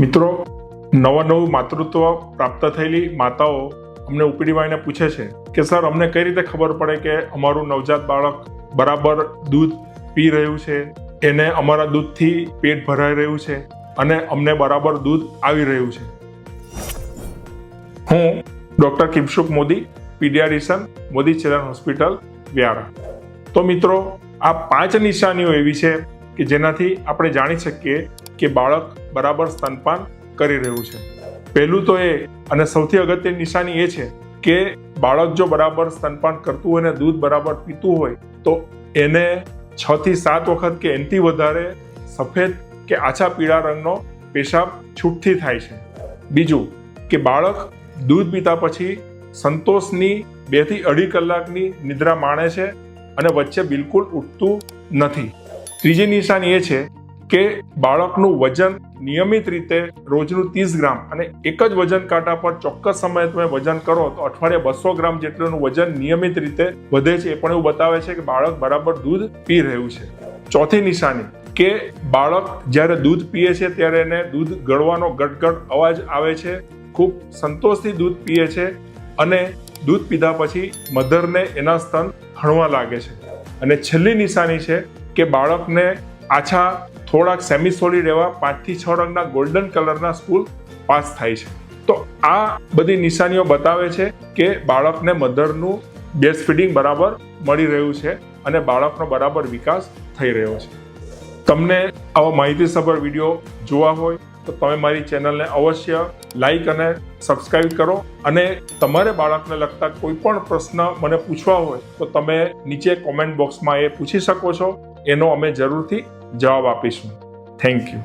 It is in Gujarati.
મિત્રો, નવું માતૃત્વ પ્રાપ્ત થયેલી માતાઓ અમને ઓપીડીમાં આવીને પૂછે છે કે સર, અમને કઈ રીતે ખબર પડે કે અમારું નવજાત બાળક બરાબર દૂધ પી રહ્યું છે, એને અમારા દૂધથી પેટ ભરાઈ રહ્યું છે અને અમને બરાબર દૂધ આવી રહ્યું છે? હું doctor Kimsukh Modi, paediatrician, Modi children hospital, Vyara. તો મિત્રો, આ 5 નિશાનીઓ એવી છે કે જેનાથી આપણે જાણી શકીએ કે બાળક બરાબર સ્તનપાન કરી રહ્યું છે. પહેલું તો એ અને સૌથી અગત્યની નિશાની એ છે કે બાળક જો બરાબર સ્તનપાન કરતું હોય અને દૂધ બરાબર પીતું હોય તો એને 6 થી 7 વખત કે એનાથી વધારે સફેદ કે આછા પીળા રંગનો પેશાબ છૂટથી થાય છે. બીજું કે બાળક દૂધ પીતા પછી સંતોષની 2 થી 2.5 કલાકની નિદ્રા માણે છે અને વચ્ચે બિલકુલ ઉઠતું નથી. ત્રીજી નિશાની એ છે કે બાળકનું વજન નિયમિત રીતે રોજનું 30 ગ્રામ અને એક જ વજન કાંટા પર ચોક્કસ સમયે તમે વજન કરો તો અઠવાડિયે 200 ગ્રામ જેટલું વજન નિયમિત રીતે વધે છે. એ પણ એવું બતાવે છે કે બાળક બરાબર દૂધ પી રહ્યું છે. ચોથી નિશાની કે બાળક જ્યારે દૂધ પીએ છે ત્યારે એને દૂધ ગળવાનો ગટગટ અવાજ આવે છે, ખૂબ સંતોષથી દૂધ પીએ છે અને દૂધ પીધા પછી મધરને એના સ્તન હણવા લાગે છે. અને છેલ્લી નિશાની છે કે બાળકને આછા થોડાક સેમી સોલિડ એવા 5 થી 6 રંગના ગોલ્ડન કલરના સ્પૂલ પાસ થાય છે. તો આ બધી નિશાનીઓ બતાવે છે કે બાળકને મધરનું બ્રેસ્ટ ફીડિંગ બરાબર મળી રહ્યું છે અને બાળકનો બરાબર વિકાસ થઈ રહ્યો છે. તમને આવા માહિતીસભર વિડીયો જોવા હોય તો તમે મારી ચેનલને અવશ્ય લાઈક અને સબસ્ક્રાઈબ કરો અને તમારે બાળકને લગતા કોઈ પણ પ્રશ્ન મને પૂછવા હોય તો તમે નીચે કોમેન્ટ બોક્સમાં એ પૂછી શકો છો. એનો અમે જરૂરથી જવાબ આપીશું. Thank you.